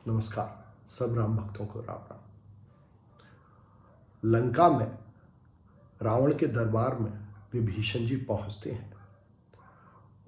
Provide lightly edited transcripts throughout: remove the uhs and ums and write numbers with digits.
नमस्कार। सब राम भक्तों को राम राम। लंका में रावण के दरबार में विभीषण जी पहुंचते हैं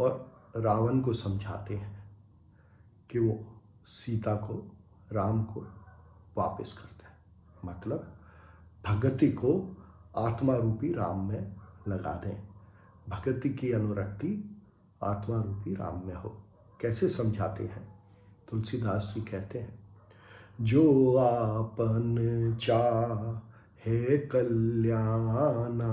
और रावण को समझाते हैं कि वो सीता को, राम को वापस कर दें। मतलब भक्ति को आत्मा रूपी राम में लगा दें। भक्ति की अनुरक्ति आत्मा रूपी राम में हो। कैसे समझाते हैं? तुलसीदास जी कहते हैं, जो आपन चाहे कल्याणा,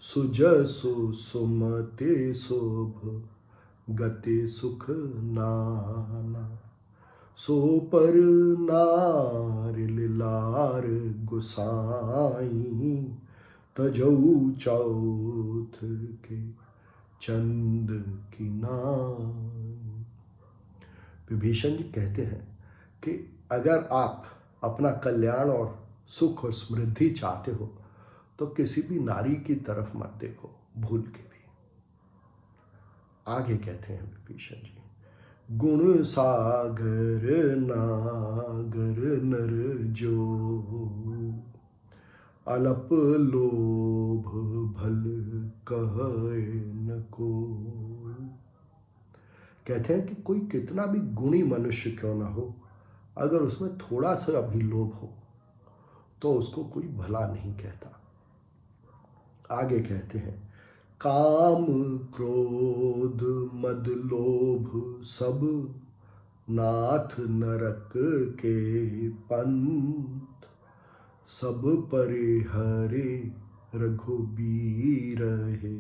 सुजसु सुमति शुभ गति सुख नाना। सो पर नारिल लार गुसाई, तजऊ चौथ के चंद की नाई। विभीषण जी कहते हैं कि अगर आप अपना कल्याण और सुख और समृद्धि चाहते हो तो किसी भी नारी की तरफ मत देखो, भूल के भी। आगे कहते हैं विभीषण जी, गुण सागर नागर नर जो, अलप लोभ भल कहे न को। कहते हैं कि कोई कितना भी गुणी मनुष्य क्यों ना हो, अगर उसमें थोड़ा सा भी लोभ हो तो उसको कोई भला नहीं कहता। आगे कहते हैं, काम क्रोध मद लोभ सब, नाथ नरक के पंथ। सब परिहरे रघुबीर है,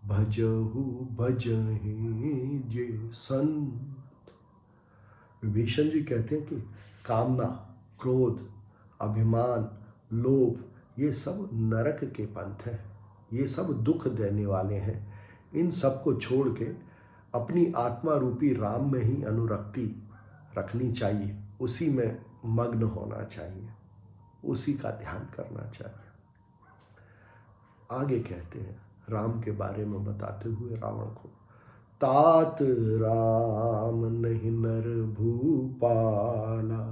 भजहु भजहि जे संत। विभीषण जी कहते हैं कि कामना, क्रोध, अभिमान, लोभ, ये सब नरक के पंथ हैं। ये सब दुख देने वाले हैं। इन सब को छोड़ के अपनी आत्मा रूपी राम में ही अनुरक्ति रखनी चाहिए। उसी में मग्न होना चाहिए, उसी का ध्यान करना चाहिए। आगे कहते हैं राम के बारे में बताते हुए रावण को, तात राम नहीं नर भूपाला,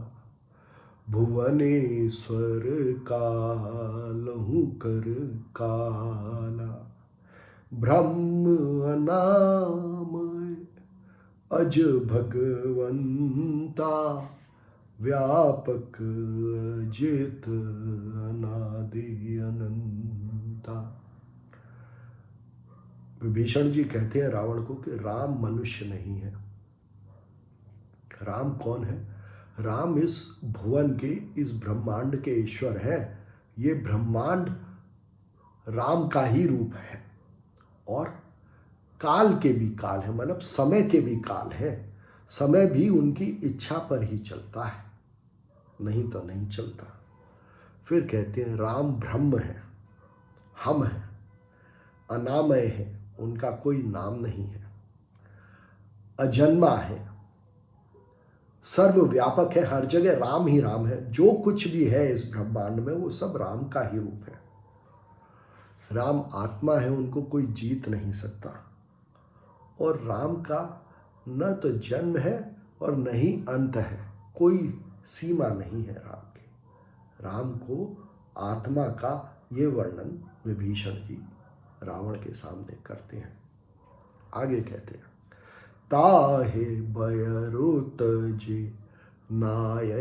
भुवनेश्वर कालहु कर काला। ब्रह्म अनामय अज भगवंता, व्यापक अजित अनादि अनंता। विभीषण जी कहते हैं रावण को कि राम मनुष्य नहीं है। राम कौन है? राम इस भुवन के, इस ब्रह्मांड के ईश्वर है। ये ब्रह्मांड राम का ही रूप है और काल के भी काल है, मतलब समय के भी काल है। समय भी उनकी इच्छा पर ही चलता है, नहीं तो नहीं चलता। फिर कहते हैं राम ब्रह्म है, हम हैं, अनामय है, उनका कोई नाम नहीं है, अजन्मा है, सर्वव्यापक है, हर जगह राम ही राम है। जो कुछ भी है इस ब्रह्मांड में वो सब राम का ही रूप है। राम आत्मा है, उनको कोई जीत नहीं सकता। और राम का न तो जन्म है और न ही अंत है, कोई सीमा नहीं है राम की। राम को आत्मा का ये वर्णन विभीषण जी रावण के सामने करते हैं। आगे कहते हैं, ताहे बयरु तजे नाय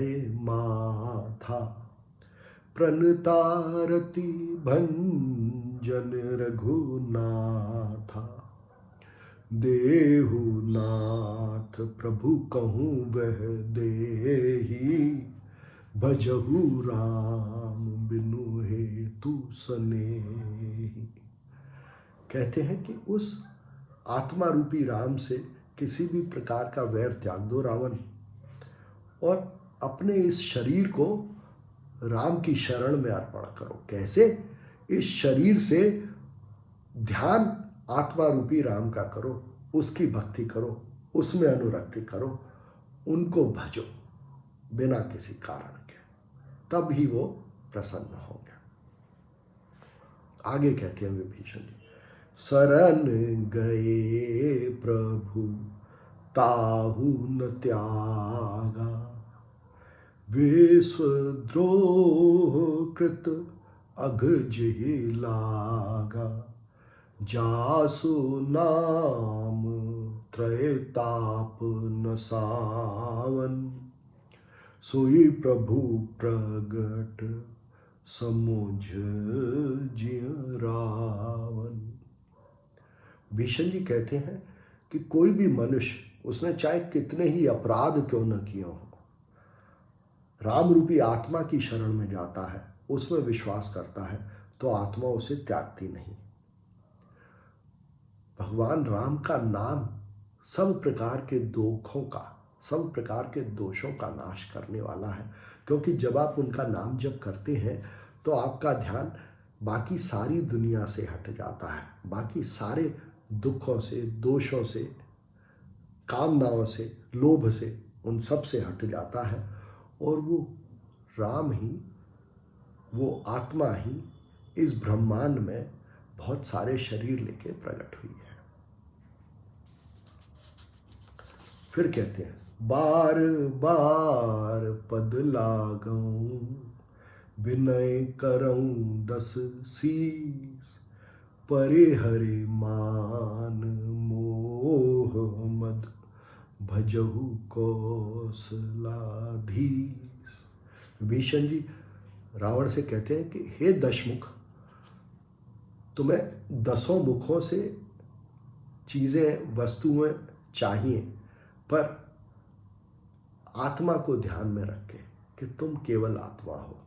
माथा, प्रणतारति भंजन रघुनाथा। देहु नाथ प्रभु कहूँ वह देही, भजहु राम बिनु हेतु सनेही। कहते हैं कि उस आत्मा रूपी राम से किसी भी प्रकार का वैर त्याग दो रावण, और अपने इस शरीर को राम की शरण में अर्पण करो। कैसे? इस शरीर से ध्यान आत्मा रूपी राम का करो, उसकी भक्ति करो, उसमें अनुरक्ति करो, उनको भजो बिना किसी कारण के, तब ही वो प्रसन्न होंगे। आगे कहते हैं विभीषण जी, शरण गए प्रभु ताहु न त्यागा, विश्वद्रोह कृत अघ जेहि लागा, जासु नाम त्रैताप न सावन, सोई प्रभु प्रगट समुझ जिय रावण। भीष्म जी कहते हैं कि कोई भी मनुष्य, उसने चाहे कितने ही अपराध क्यों न किए हो, राम रूपी आत्मा की शरण में जाता है, उसमें विश्वास करता है, तो आत्मा उसे त्यागती नहीं। भगवान राम का नाम सब प्रकार के दुखों का, सब प्रकार के दोषों का नाश करने वाला है, क्योंकि जब आप उनका नाम जप करते हैं तो आपका ध्यान बाकी सारी दुनिया से हट जाता है, बाकी सारे दुखों से, दोषों से, कामनाओं से, लोभ से, उन सब से हट जाता है, और वो राम ही, वो आत्मा ही इस ब्रह्मांड में बहुत सारे शरीर लेके प्रकट हुई है। फिर कहते हैं, बार बार पद लागऊं, विनय करऊं दस शीस, परे हरे मान मोह मद, भजहु कौशलाधीश। विभीषण जी रावण से कहते हैं कि हे दशमुख, तुम्हें 10 मुखों से चीजें, वस्तुएं चाहिए, पर आत्मा को ध्यान में रख के कि तुम केवल आत्मा हो,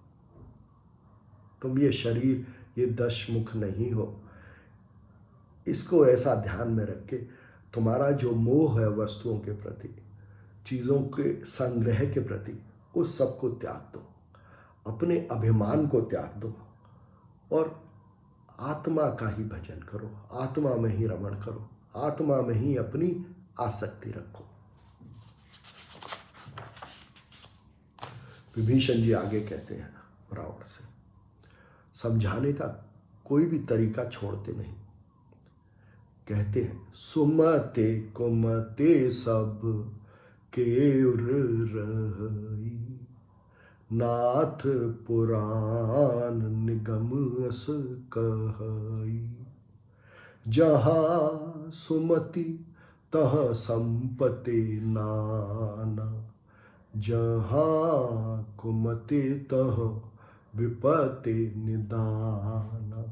तुम ये शरीर, ये 10 मुख नहीं हो। इसको ऐसा ध्यान में रख के तुम्हारा जो मोह है वस्तुओं के प्रति, चीज़ों के संग्रह के प्रति, उस सब को त्याग दो, अपने अभिमान को त्याग दो और आत्मा का ही भजन करो, आत्मा में ही रमण करो, आत्मा में ही अपनी आसक्ति रखो। विभीषण जी आगे कहते हैं रावण से, समझाने का कोई भी तरीका छोड़ते नहीं। कहते हैं, सुमते कुमते सब के उर रही, नाथ पुराण निगम अस कहई, जहाँ सुमति तहाँ संपत्ति नाना, जहाँ कुमति तहाँ विपत्ति निदाना।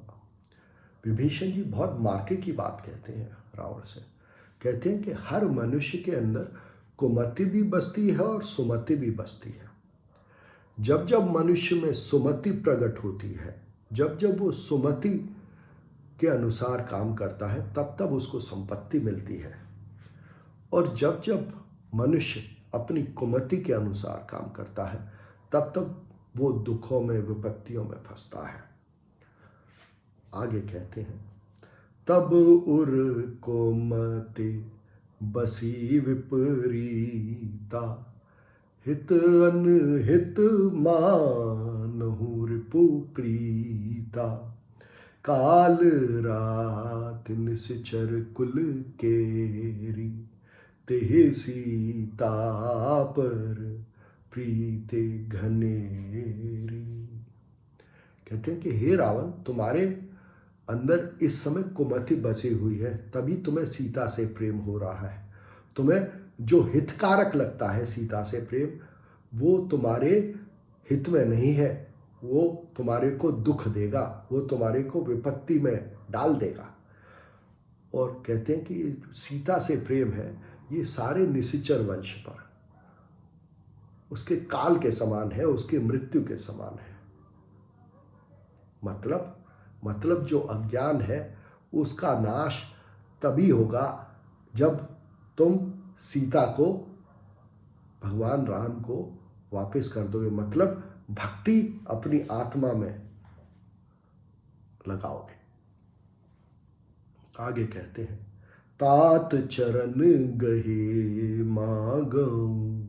विभीषण जी बहुत मार्के की बात कहते हैं रावण से। कहते हैं कि हर मनुष्य के अंदर कुमति भी बसती है और सुमति भी बसती है। जब जब मनुष्य में सुमति प्रकट होती है, जब जब वो सुमति के अनुसार काम करता है, तब तब उसको संपत्ति मिलती है, और जब जब मनुष्य अपनी कुमति के अनुसार काम करता है, तब तब वो दुखों में, विपत्तियों में फंसता है। आगे कहते हैं, तब उर कोमति बसी विपरीता, हित अनहित मानहु रिपु प्रीता, काल रात निश्चर कुल केरी, तेहि सीता पर प्रीते घनेरी। कहते हैं कि हे रावण, तुम्हारे अंदर इस समय कुमति बसी हुई है, तभी तुम्हें सीता से प्रेम हो रहा है। तुम्हें जो हितकारक लगता है सीता से प्रेम, वो तुम्हारे हित में नहीं है, वो तुम्हारे को दुख देगा, वो तुम्हारे को विपत्ति में डाल देगा। और कहते हैं कि सीता से प्रेम है, ये सारे निशिचर वंश पर उसके काल के समान है, उसके मृत्यु के समान है। मतलब जो अज्ञान है उसका नाश तभी होगा जब तुम सीता को, भगवान राम को वापस कर दोगे, मतलब भक्ति अपनी आत्मा में लगाओगे। आगे कहते हैं, तात चरण गहे मागऊं,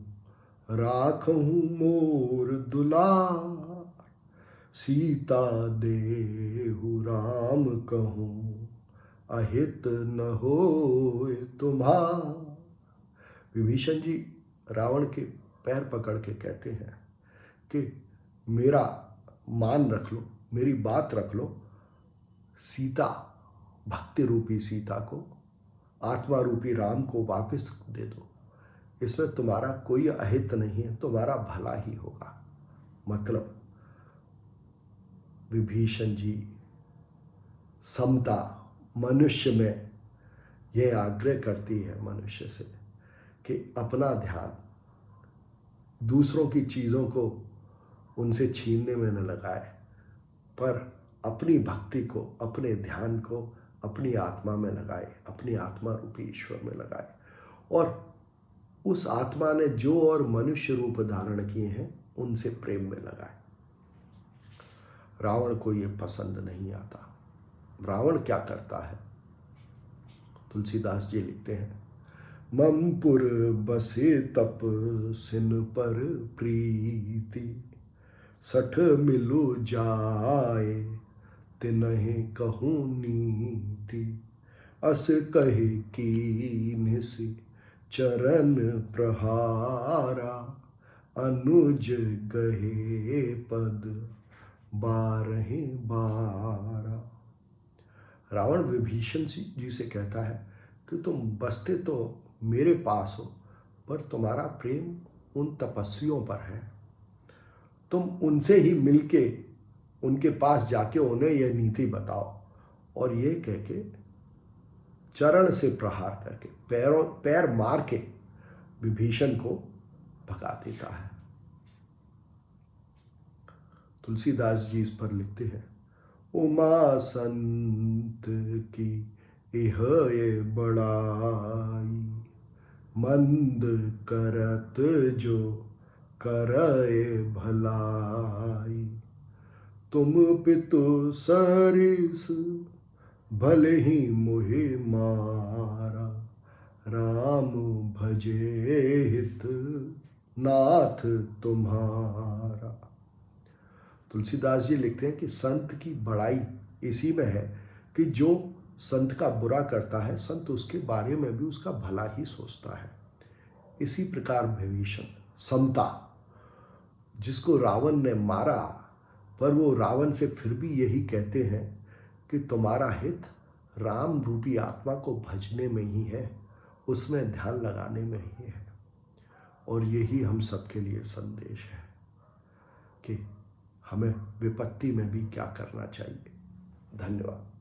राखहूं मोर दुलार, सीता देहु राम कहूं, अहित न होए तुम्हार। विभीषण जी रावण के पैर पकड़ के कहते हैं कि मेरा मान रख लो, मेरी बात रख लो, सीता, भक्ति रूपी सीता को, आत्मा रूपी राम को वापस दे दो। इसमें तुम्हारा कोई अहित नहीं है, तुम्हारा भला ही होगा। मतलब विभीषण जी समता मनुष्य में यह आग्रह करती है मनुष्य से कि अपना ध्यान दूसरों की चीज़ों को उनसे छीनने में न लगाए, पर अपनी भक्ति को, अपने ध्यान को अपनी आत्मा में लगाए, अपनी आत्मा रूपी ईश्वर में लगाए, और उस आत्मा ने जो और मनुष्य रूप धारण किए हैं उनसे प्रेम में लगाए। रावण को ये पसंद नहीं आता। रावण क्या करता है? तुलसीदास जी लिखते हैं, ममपुर बसे तप सिन पर प्रीति, सठ मिलु जाए तिनहि कहूँ नीति, अस कहे कीन्ह सि चरण प्रहारा, अनुज गहे पद बारहि बारा। रावण विभीषण जी से कहता है कि तुम बसते तो मेरे पास हो, पर तुम्हारा प्रेम उन तपस्वियों पर है। तुम उनसे ही मिलके उनके पास जाके उन्हें यह नीति बताओ। और ये कह के चरण से प्रहार करके, पैर मार के विभीषण को भगा देता है। तुलसीदास जी इस पर लिखते हैं, उमा संत की इह ये बड़ाई, मंद करत जो करे भलाई, तुम पितु सरिस भले ही मोहि मारा, राम भजे हित नाथ तुम्हारा। तुलसीदास जी लिखते हैं कि संत की बड़ाई इसी में है कि जो संत का बुरा करता है, संत उसके बारे में भी उसका भला ही सोचता है। इसी प्रकार विभीषण समता, जिसको रावण ने मारा, पर वो रावण से फिर भी यही कहते हैं कि तुम्हारा हित राम रूपी आत्मा को भजने में ही है, उसमें ध्यान लगाने में ही है। और यही हम सबके लिए संदेश है कि हमें विपत्ति में भी क्या करना चाहिए। धन्यवाद।